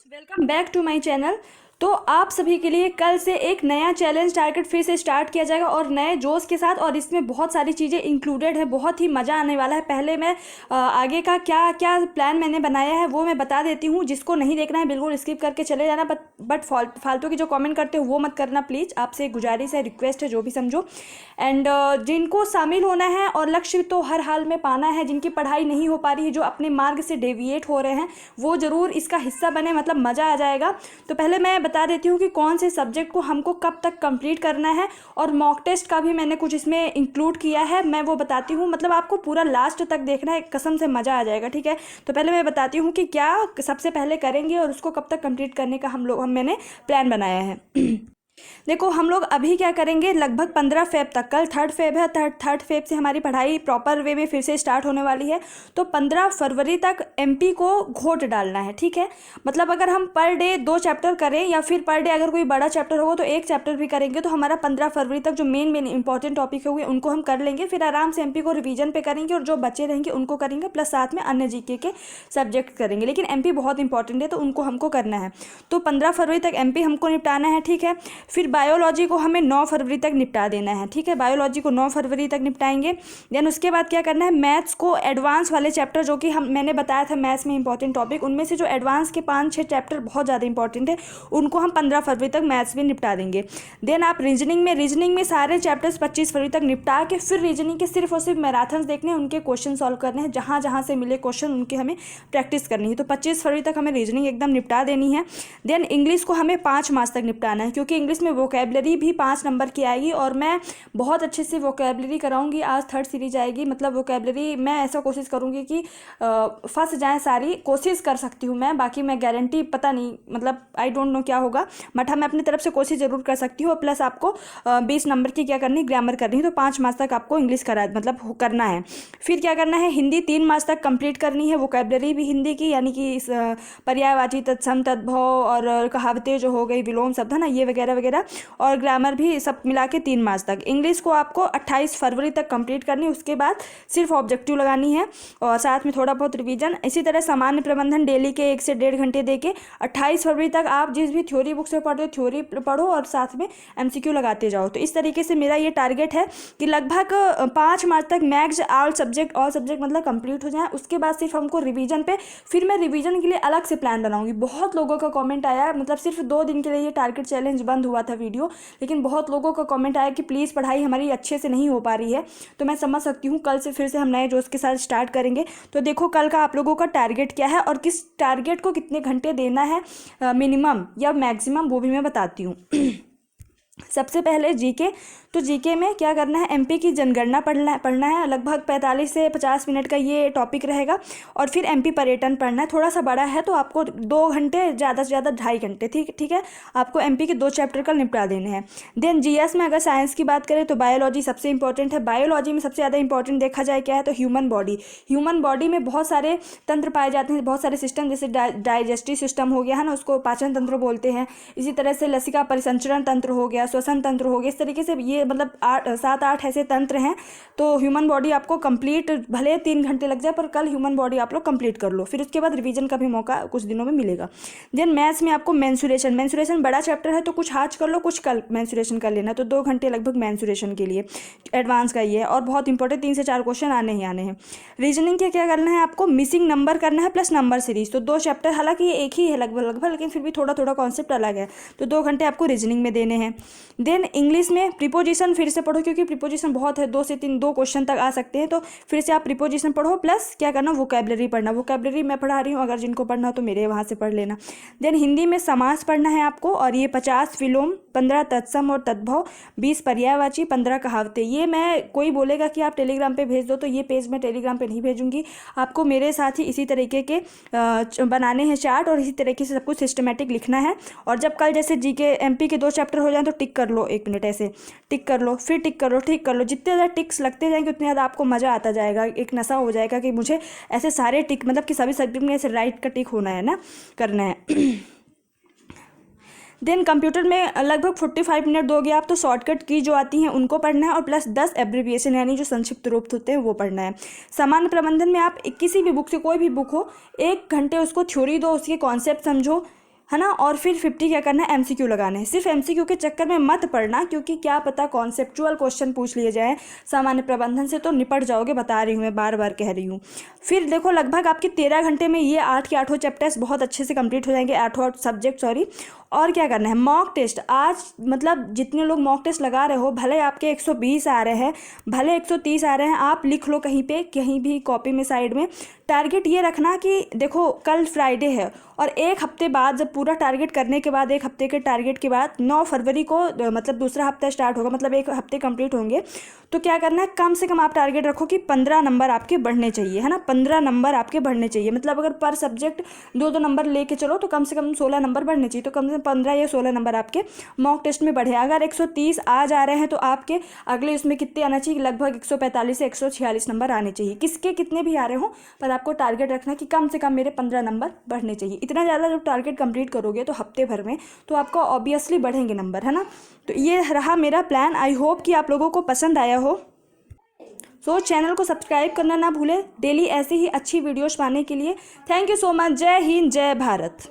Welcome back to my channel. तो आप सभी के लिए कल से एक नया चैलेंज टारगेट फिर से स्टार्ट किया जाएगा और नए जोश के साथ, और इसमें बहुत सारी चीज़ें इंक्लूडेड है। बहुत ही मज़ा आने वाला है। पहले मैं आगे का क्या क्या प्लान मैंने बनाया है वो मैं बता देती हूँ। जिसको नहीं देखना है बिल्कुल स्किप करके चले जाना, बट फालतू की जो कमेंट करते हो वो मत करना प्लीज़। आपसे गुजारिश है, रिक्वेस्ट है, जो भी समझो। एंड जिनको शामिल होना है और लक्ष्य तो हर हाल में पाना है, जिनकी पढ़ाई नहीं हो पा रही है, जो अपने मार्ग से डेविएट हो रहे हैं, वो ज़रूर इसका हिस्सा बने, मतलब मज़ा आ जाएगा। तो पहले मैं बता देती हूँ कि कौन से सब्जेक्ट को हमको कब तक कंप्लीट करना है, और मॉक टेस्ट का भी मैंने कुछ इसमें इंक्लूड किया है, मैं वो बताती हूँ। मतलब आपको पूरा लास्ट तक देखना है, कसम से मज़ा आ जाएगा, ठीक है। तो पहले मैं बताती हूँ कि क्या सबसे पहले करेंगे और उसको कब तक कंप्लीट करने का मैंने प्लान बनाया है। देखो, हम लोग अभी क्या करेंगे, लगभग 15 फेब तक, कल 3 फेब है, 3 फेब से हमारी पढ़ाई प्रॉपर वे में फिर से स्टार्ट होने वाली है। तो 15 फरवरी तक एमपी को घोट डालना है, ठीक है। मतलब अगर हम पर डे 2 चैप्टर करें, या फिर पर डे अगर कोई बड़ा चैप्टर होगा तो 1 चैप्टर भी करेंगे, तो हमारा 15 फरवरी तक जो मेन मेन इंपॉर्टेंट टॉपिक होंगे उनको हम कर लेंगे। फिर आराम से एमपी को रिवीजन पे करेंगे, और जो बच्चे रहेंगे उनको करेंगे, प्लस साथ में अन्य जीके के सब्जेक्ट करेंगे। लेकिन एमपी बहुत इंपॉर्टेंट है तो उनको हमको करना है। तो 15 फरवरी तक एमपी हमको निपटाना है, ठीक है। फिर बायोलॉजी को हमें 9 फरवरी तक निपटा देना है, ठीक है। बायोलॉजी को 9 फरवरी तक निपटाएंगे। देन उसके बाद क्या करना है, मैथ्स को एडवांस वाले चैप्टर, जो कि मैंने बताया था मैथ्स में इंपॉर्टेंट टॉपिक, उनमें से जो एडवांस के 5-6 चैप्टर बहुत ज़्यादा इंपॉर्टेंट है, उनको हम 15 फरवरी तक मैथ्स में निपटा देंगे। देन आप रीजनिंग में सारे चैप्टर्स 25 फरवरी तक निपटा के, फिर रीजनिंग के सिर्फ और सिर्फ मैराथन्स देखने हैं, उनके क्वेश्चन सॉल्व करने हैं, जहाँ जहाँ से मिले क्वेश्चन उनके हमें प्रैक्टिस करनी है। तो 25 फरवरी तक हमें रीजनिंग एकदम निपटा देनी है। देन इंग्लिश को हमें 5 मार्च तक निपटाना है, क्योंकि इंग्लिश में वोकेबलरी भी 5 नंबर की आएगी, और मैं बहुत अच्छे से वोकेबलरी कराऊंगी। आज 3rd सीरीज आएगी, मतलब वोकेबलरी मैं ऐसा कोशिश करूंगी कि फंस जाए सारी, कोशिश कर सकती हूँ मैं, बाकी मैं गारंटी पता नहीं, मतलब आई डोंट नो क्या होगा, बट मैं अपनी तरफ से कोशिश जरूर कर सकती हूँ। प्लस आपको 20 नंबर की क्या करनी, ग्रामर करनी है। तो 5 मार्च तक आपको इंग्लिश करना है। फिर क्या करना है, हिंदी 3 मार्च तक कंप्लीट करनी है, वोकेबलरी भी हिंदी की, यानी कि पर्यायवाची, तत्सम, तद्भव और कहावतें जो हो गई, विलोम शब्द है ना, ये वगैरह वगैरह, और ग्रामर भी सब मिला के 3 मार्च तक। इंग्लिश को आपको 28 फरवरी तक कंप्लीट करनी है, उसके बाद सिर्फ ऑब्जेक्टिव लगानी है, और साथ में थोड़ा बहुत रिवीजन। इसी तरह सामान्य प्रबंधन डेली के 1 से 1.5 घंटे दे के 28 फरवरी तक आप जिस भी थ्योरी बुक से पढ़ते हो थ्योरी पढ़ो, और साथ में एमसीक्यू लगाते जाओ। तो इस तरीके से मेरा ये टारगेट है कि लगभग 5 मार्च तक मैक्स ऑल सब्जेक्ट मतलब कंप्लीट हो जाए। उसके बाद सिर्फ हमको रिवीजन पे, फिर मैं रिवीजन के लिए अलग से प्लान बनाऊंगी। बहुत लोगों का कमेंट आया, मतलब सिर्फ 2 दिन के लिए ये टारगेट चैलेंज बंद हुआ था वीडियो, लेकिन बहुत लोगों का कमेंट आया कि प्लीज़ पढ़ाई हमारी अच्छे से नहीं हो पा रही है। तो मैं समझ सकती हूँ, कल से फिर से हम नए जोश के साथ स्टार्ट करेंगे। तो देखो कल का आप लोगों का टारगेट क्या है, और किस टारगेट को कितने घंटे देना है, मिनिमम या मैक्सिमम, वो भी मैं बताती हूँ। सबसे पहले जीके। तो जीके में क्या करना है, एमपी की जनगणना पढ़ना है। लगभग 45 से 50 मिनट का ये टॉपिक रहेगा। और फिर एमपी पर्यटन पढ़ना है, थोड़ा सा बड़ा है तो आपको 2 घंटे, ज़्यादा से ज़्यादा 2.5 घंटे, ठीक है। आपको एमपी के 2 चैप्टर का निपटा देने हैं। देन जीएस में अगर साइंस की बात करें तो बायोलॉजी सबसे इंपॉर्टेंट है। बायोलॉजी में सबसे ज़्यादा इंपॉर्टेंट देखा जाए क्या है, तो ह्यूमन बॉडी में बहुत सारे तंत्र पाए जाते हैं, बहुत सारे सिस्टम, जैसे डाइजेस्टिव सिस्टम हो गया है ना, उसको पाचन तंत्र बोलते हैं। इसी तरह से लसिका परिसंचरण तंत्र हो गया, श्वसन तंत्र हो गया। इस तरीके से ये मतलब 7-8 ऐसे तंत्र हैं। तो ह्यूमन बॉडी आपको कंप्लीट, भले 3 घंटे लग जाए, पर कल ह्यूमन बॉडी आप लोग कंप्लीट कर लो। फिर उसके बाद रिवीजन का भी मौका कुछ दिनों में मिलेगा। देन मैथ्स में आपको मेंसुरेशन बड़ा चैप्टर है, तो कुछ आज कर लो, कुछ कल मेंसुरेशन कर लेना। तो 2 घंटे लगभग मेंसुरेशन के लिए, एडवांस का ये है, और बहुत इंपॉर्टेंट 3 से 4 क्वेश्चन आने ही आने हैं। रीजनिंग के क्या करना है, आपको मिसिंग नंबर करना है प्लस नंबर सीरीज। तो 2 चैप्टर, हालांकि ये एक ही है लगभग, लेकिन फिर भी थोड़ा थोड़ा कॉन्सेप्ट अलग है। तो 2 घंटे आपको रीजनिंग में देने हैं। देन इंग्लिश में प्रीपोजिशन फिर से पढ़ो, क्योंकि प्रीपोजिशन बहुत है, 2 से 3 2 क्वेश्चन तक आ सकते हैं। तो फिर से आप प्रीपोजिशन पढ़ो, प्लस क्या करना, वोकेबलरी पढ़ना। वोकेबलरी मैं पढ़ा रही हूँ, अगर जिनको पढ़ना हो तो मेरे वहाँ से पढ़ लेना। देन हिंदी में समास पढ़ना है आपको, और ये 50 विलोम, 15 तत्सम और तद्भव, 20 पर्यायवाची, 15 कहावतें। ये मैं, कोई बोलेगा कि आप टेलीग्राम पे भेज दो, तो ये पेज मैं टेलीग्राम पे नहीं भेजूंगी। आपको मेरे साथ ही इसी तरीके के बनाने हैं चार्ट, और इसी तरीके से सब कुछ सिस्टमेटिक लिखना है। और जब कल जैसे जीके एमपी के 2 चैप्टर हो जाए तो टिक कर लो, 1 मिनट ऐसे टिक कर लो, फिर टिक कर लो, ठीक कर लो। जितने ज़्यादा टिक्स लगते जाएंगे उतने ज़्यादा आपको मज़ा आता जाएगा। एक नशा हो जाएगा कि मुझे ऐसे सारे टिक, मतलब कि सभी सब्जेक्ट में ऐसे राइट का टिक होना है ना, करना है। देन कंप्यूटर में लगभग 45 मिनट दोगे आप, तो शॉर्टकट की जो आती हैं उनको पढ़ना है, और प्लस 10 एब्रीविएशन यानी जो संक्षिप्त रूप होते हैं वो पढ़ना है। सामान्य प्रबंधन में आप किसी भी बुक से, कोई भी बुक हो, 1 घंटे उसको थ्योरी दो, उसके कॉन्सेप्ट समझो, है ना, और फिर 50 क्या करना है, MCQ लगाना है। सिर्फ MCQ के चक्कर में मत पढ़ना, क्योंकि क्या पता कॉन्सेप्चुअल क्वेश्चन पूछ लिए जाए सामान्य प्रबंधन से, तो निपट जाओगे, बता रही हूँ मैं, बार बार कह रही हूँ। फिर देखो लगभग आपके 13 घंटे में ये 8 के 8 चैप्टर्स बहुत अच्छे से कंप्लीट हो जाएंगे, 8 सब्जेक्ट सॉरी। और क्या करना है, मॉक टेस्ट आज मतलब जितने लोग मॉक टेस्ट लगा रहे हो, भले आपके 120 आ रहे हैं, भले 130 आ रहे हैं, आप लिख लो कहीं पे, कहीं भी कॉपी में साइड में। टारगेट ये रखना कि देखो कल फ्राइडे है और एक हफ्ते बाद जब पूरा टारगेट करने के बाद, एक हफ्ते के टारगेट के बाद 9 फरवरी को मतलब दूसरा हफ्ता स्टार्ट होगा, मतलब एक हफ्ते कंप्लीट होंगे। तो क्या करना है, कम से कम आप टारगेट रखो कि 15 नंबर आपके बढ़ने चाहिए, है ना, 15 नंबर आपके बढ़ने चाहिए। मतलब अगर पर सब्जेक्ट 2-2 नंबर लेके चलो तो कम से कम 16 नंबर बढ़ने चाहिए। तो कम से कम 15 या 16 नंबर आपके मॉक टेस्ट में बढ़े। अगर 130 आ जा रहे हैं तो आपके अगले उसमें कितने आना चाहिए, लगभग 145 से 146 नंबर आने चाहिए। किसके कितने भी आ रहे हो, पर आपको टारगेट रखना कि कम से कम मेरे 15 नंबर बढ़ने चाहिए। इतना ज़्यादा जब टारगेट कंप्लीट करोगे तो हफ्ते भर में, तो आपका ऑब्वियसली बढ़ेंगे नंबर, है ना। तो ये रहा मेरा प्लान। आई होप कि आप लोगों को पसंद आया हो। सो चैनल को सब्सक्राइब करना ना भूलें डेली ऐसे ही अच्छी वीडियोस पाने के लिए। Thank you so much. जय हिंद, जय भारत।